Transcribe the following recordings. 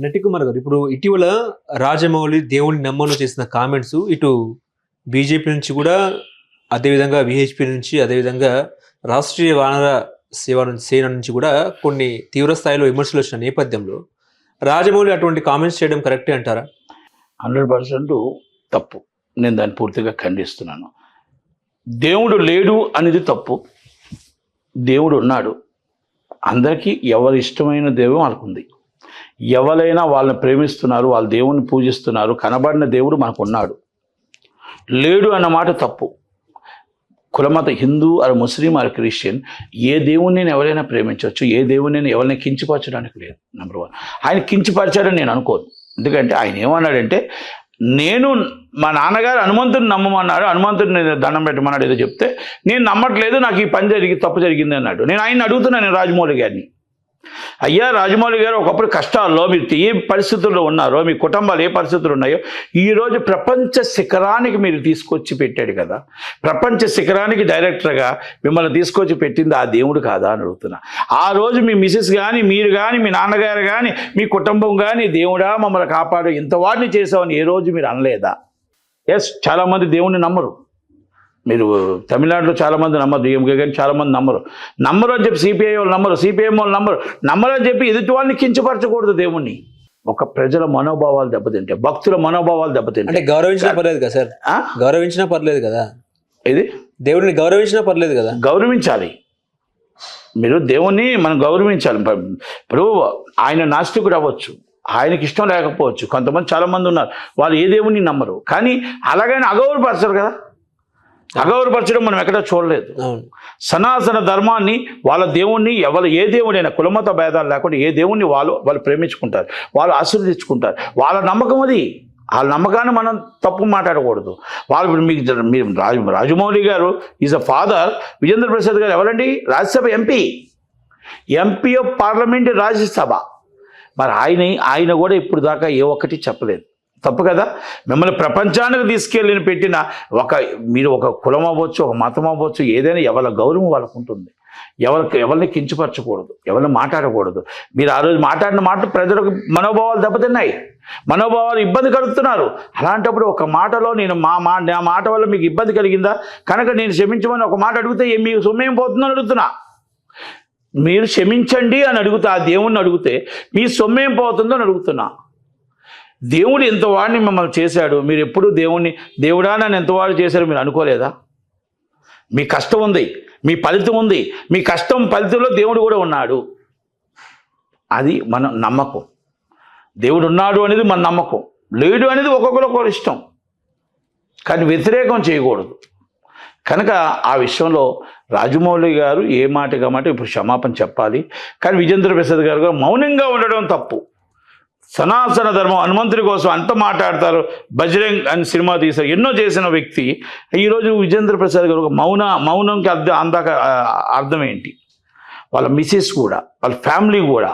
నటికుమార్ గారు ఇప్పుడు ఇటీవల రాజమౌళి దేవుని నమ్మను చేసిన కామెంట్స్ ఇటు బీజేపీ నుంచి కూడా అదేవిధంగా విహెచ్పి నుంచి అదేవిధంగా రాష్ట్రీయ వానర సేన నుంచి కూడా కొన్ని తీవ్ర స్థాయిలో విమర్శలు వచ్చిన నేపథ్యంలో రాజమౌళి అటువంటి కామెంట్స్ చేయడం కరెక్టే అంటారా? 100% తప్పు. నేను దాన్ని పూర్తిగా ఖండిస్తున్నాను. దేవుడు లేడు అనేది తప్పు. దేవుడు ఉన్నాడు. అందరికీ ఎవరి ఇష్టమైన దేవుడు వాళ్ళకుంది. ఎవరైనా వాళ్ళని ప్రేమిస్తున్నారు, వాళ్ళ దేవుణ్ణి పూజిస్తున్నారు. కనబడిన దేవుడు మనకు ఉన్నాడు. లేడు అన్న మాట తప్పు. కులమత Hindu or Muslim or Christian ఏ దేవుణ్ణి ఎవరైనా ప్రేమించవచ్చు, ఏ దేవుణ్ణి ఎవరైనా కించపరచడానికి లేదు. నెంబర్ 1. ఆయన కించపరిచాడని నేను అనుకోను. ఎందుకంటే ఆయన ఏమన్నాడంటే, నేను మా నాన్నగారు హనుమంతుడిని నమ్మమన్నాడు, హనుమంతుడిని దండం పెట్టమన్నాడు ఏదో చెప్తే నేను నమ్మట్లేదు, నాకు ఈ పని తప్పు జరిగింది అన్నాడు. నేను ఆయన అడుగుతున్నాను రాజమౌళి గారిని, అయ్యా రాజమౌళి గారు ఒకప్పుడు కష్టాల్లో మీరు ఏ పరిస్థితుల్లో ఉన్నారో, మీ కుటుంబాలు ఏ పరిస్థితులు ఉన్నాయో ఈరోజు ప్రపంచ శిఖరానికి మీరు తీసుకొచ్చి పెట్టాడు కదా, ప్రపంచ శిఖరానికి డైరెక్టర్గా మిమ్మల్ని తీసుకొచ్చి పెట్టింది ఆ దేవుడు కాదా అని అడుగుతున్నా. ఆ రోజు మీ మిసెస్ కానీ, మీరు కానీ, మీ నాన్నగారు కానీ, మీ కుటుంబం కానీ దేవుడా మమ్మల్ని కాపాడు ఇంత వాడిని చేసామని ఏ రోజు మీరు అనలేదా? ఎస్, చాలామంది దేవుణ్ణి నమ్మరు. మీరు తమిళనాడులో చాలామంది నమ్మరు, డిఎంకే కానీ చాలామంది నమ్మరు అని చెప్పి సిపిఐ వాళ్ళు నమ్మరు, సిపిఎం వాళ్ళు నమ్మరు అని చెప్పి ఎదుటి వాళ్ళని కించపరచకూడదు. దేవుణ్ణి ఒక ప్రజల మనోభావాలు దెబ్బతింటే, భక్తుల మనోభావాలు దెబ్బతింటే అంటే గౌరవించినా పర్లేదు కదా సార్? గౌరవించినా పర్లేదు కదా, ఇది దేవుడిని గౌరవించినా పర్లేదు కదా? గౌరవించాలి. మీరు దేవుణ్ణి మనం గౌరవించాలి. ఇప్పుడు ఆయన నాస్తికుడు అవ్వచ్చు, ఆయనకి ఇష్టం లేకపోవచ్చు. కొంతమంది చాలామంది ఉన్నారు, వాళ్ళు ఏ దేవుణ్ణి నమ్మరు, కానీ అలాగైనా అగౌరవపరచరు కదా. అగౌరవపరచడం మనం ఎక్కడా చూడలేదు. సనాతన ధర్మాన్ని, వాళ్ళ దేవుణ్ణి, ఏ దేవుడైనా కులమత భేదాలు లేకుండా ఏ దేవుణ్ణి వాళ్ళు ప్రేమించుకుంటారు, వాళ్ళు ఆశీర్వదించుకుంటారు. వాళ్ళ నమ్మకం అది. వాళ్ళ నమ్మకాన్ని మనం తప్పు మాట్లాడకూడదు. వాళ్ళు మీరు రాజమౌళి గారు is a father. Vijendra Prasad గారు ఎవరండి? Rajya Sabha MP of parliament, Rajya Sabha. మరి ఆయన కూడా ఇప్పుడు దాకా ఏ ఒక్కటి చెప్పలేదు. తప్పు కదా. మిమ్మల్ని ప్రపంచానికి తీసుకెళ్ళి పెట్టిన మీరు ఒక కులం అవ్వచ్చు, ఒక మతం అవ్వచ్చు, ఏదైనా ఎవరి గౌరవం వాళ్ళకు ఉంటుంది. ఎవరిని కించపరచకూడదు, ఎవరిని మాట్లాడకూడదు. మీరు ఆ రోజు మాట్లాడిన మాట ప్రజలకు మనోభావాలు దెబ్బతిన్నాయి, మనోభావాలు ఇబ్బంది కలుగుతున్నారు. అలాంటప్పుడు ఒక మాటలో నా మాట వల్ల మీకు ఇబ్బంది కలిగిందా కనుక నేను క్షమించమని ఒక మాట అడిగితే మీకు సొమ్మేం పోతుందని అడుగుతున్నా. మీరు క్షమించండి అని అడుగుతా, ఆ దేవుణ్ణి అడిగితే మీ సొమ్మేం పోతుందో అని అడుగుతున్నా. దేవుడు ఎంతవాడిని మిమ్మల్ని చేశాడు, మీరు ఎప్పుడు దేవుడా నన్ను ఎంతవాడు చేశారు మీరు అనుకోలేదా? మీ కష్టం ఉంది, మీ ఫలితం ఉంది, మీ కష్టం ఫలితంలో దేవుడు కూడా ఉన్నాడు. అది మన నమ్మకం. దేవుడు ఉన్నాడు అనేది మన నమ్మకం, లేడు అనేది ఒక్కొక్కరు ఇష్టం, కానీ వ్యతిరేకం చేయకూడదు. కనుక ఆ విషయంలో రాజమౌళి గారు ఏ మాటగా మాట ఇప్పుడు క్షమాపణ చెప్పాలి. కానీ విజేంద్ర ప్రసాద్ గారు మౌనంగా ఉండడం తప్పు. సనాతన ధర్మం, హనుమంతుడి కోసం అంత మాట్లాడతారు, బజరంగ్ అని సినిమా తీశారు, ఎన్నో చేసిన వ్యక్తి ఈరోజు విజేంద్ర ప్రసాద్ గారు మౌనంకి అర్థం ఏంటి? వాళ్ళ మిసెస్ కూడా, వాళ్ళ ఫ్యామిలీ కూడా.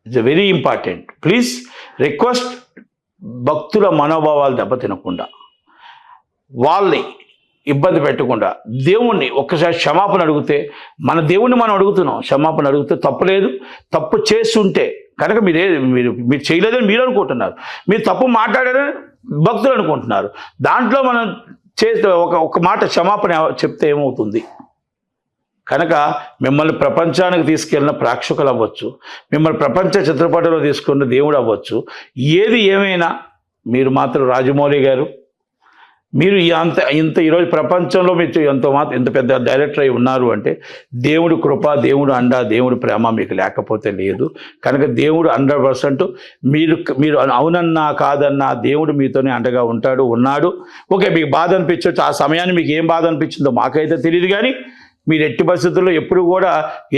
It's very important. Please request, భక్తుల మనోభావాలు దెబ్బతినకుండా, వాళ్ళని ఇబ్బంది పెట్టకుండా దేవుణ్ణి ఒక్కసారి క్షమాపణ అడిగితే, మన దేవుణ్ణి మనం అడుగుతున్నాం, క్షమాపణ అడిగితే తప్పులేదు. తప్పు చేస్తుంటే కనుక మీరు చేయలేదని మీరు అనుకుంటున్నారు, మీరు తప్పు మాట్లాడారని భక్తులు అనుకుంటున్నారు. దాంట్లో మనం ఒక మాట క్షమాపణ చెప్తే ఏమవుతుంది? కనుక మిమ్మల్ని ప్రపంచానికి తీసుకెళ్ళిన ప్రేక్షకులు అవ్వచ్చు, మిమ్మల్ని ప్రపంచ చిత్రపటంలో తీసుకున్న దేవుడు అవ్వచ్చు, ఏది ఏమైనా మీరు మాత్రం రాజమౌళి గారు, మీరు ఇంత ఈరోజు ప్రపంచంలో మీరు ఎంత పెద్ద డైరెక్టర్ అయి ఉన్నారు అంటే దేవుడి కృప, దేవుడు అండ, దేవుడి ప్రేమ మీకు లేకపోతే లేదు. కనుక దేవుడు 100% మీరు అవునన్నా కాదన్నా దేవుడు మీతోనే అండగా ఉన్నాడు. ఓకే, మీకు బాధ అనిపించవచ్చు, ఆ సమయాన్ని మీకు ఏం బాధ అనిపించిందో మాకైతే తెలియదు. కానీ మీరు ఎట్టి పరిస్థితుల్లో ఎప్పుడు కూడా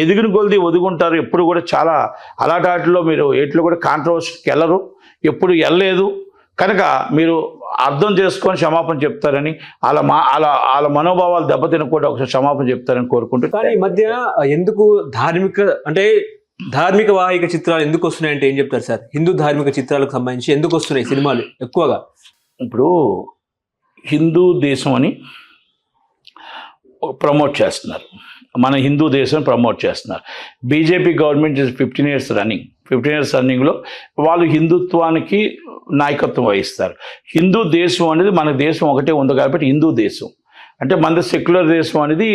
ఎదిగిన కొలది ఒదుగుంటారు. ఎప్పుడు కూడా చాలా అలాంటిలో మీరు ఎట్లు కూడా కాంట్రవర్సీకి వెళ్ళరు, ఎప్పుడు వెళ్ళలేదు. కనుక మీరు అర్థం చేసుకొని క్షమాపణ చెప్తారని, వాళ్ళ మనోభావాలు దెబ్బతినకుండా ఒకసారి క్షమాపణ చెప్తారని కోరుకుంటూ. కానీ ఈ మధ్య ఎందుకు ధార్మిక వాహిక చిత్రాలు ఎందుకు వస్తున్నాయంటే ఏం చెప్తారు సార్? హిందూ ధార్మిక చిత్రాలకు సంబంధించి ఎందుకు వస్తున్నాయి సినిమాలు ఎక్కువగా? ఇప్పుడు హిందూ దేశం అని ప్రమోట్ చేస్తున్నారు, మన హిందూ దేశం ప్రమోట్ చేస్తున్నారు. BJP government 15 years running. 15 years రన్నింగ్లో వాళ్ళు హిందుత్వానికి నాయకత్వం వహిస్తారు. హిందూ దేశం అనేది మన దేశం ఒకటే ఉంది కాబట్టి హిందూ దేశం. అంటే మనది సెక్యులర్ దేశం అనేది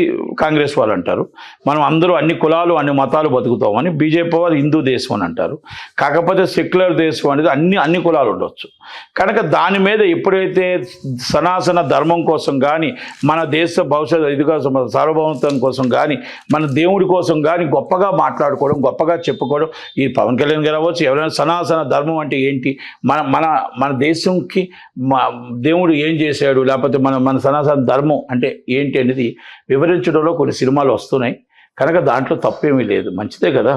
కాంగ్రెస్ వాళ్ళు అంటారు. మనం అందరూ అన్ని కులాలు అన్ని మతాలు బతుకుతామని. బీజేపీ వాళ్ళు హిందూ దేశం అని అంటారు. కాకపోతే సెక్యులర్ దేశం అనేది అన్ని కులాలు ఉండొచ్చు. కనుక దాని మీద ఎప్పుడైతే సనాతన ధర్మం కోసం కానీ, మన దేశ భవిష్యత్తు ఇది కోసం, సార్వభౌమత్వం కోసం కానీ, మన దేవుడి కోసం కానీ గొప్పగా మాట్లాడుకోవడం, గొప్పగా చెప్పుకోవడం, ఈ పవన్ కళ్యాణ్ గారు అవ్వచ్చు, ఎవరైనా సనాతన ధర్మం అంటే ఏంటి, మన మన మన దేశంకి దేవుడు ఏం చేశాడు, లేకపోతే మన సనాతన ధర్మం అంటే ఏంటి అనేది వివరించడంలో కొన్ని సినిమాలు వస్తున్నాయి. కనుక దాంట్లో తప్పేమీ లేదు, మంచిదే కదా.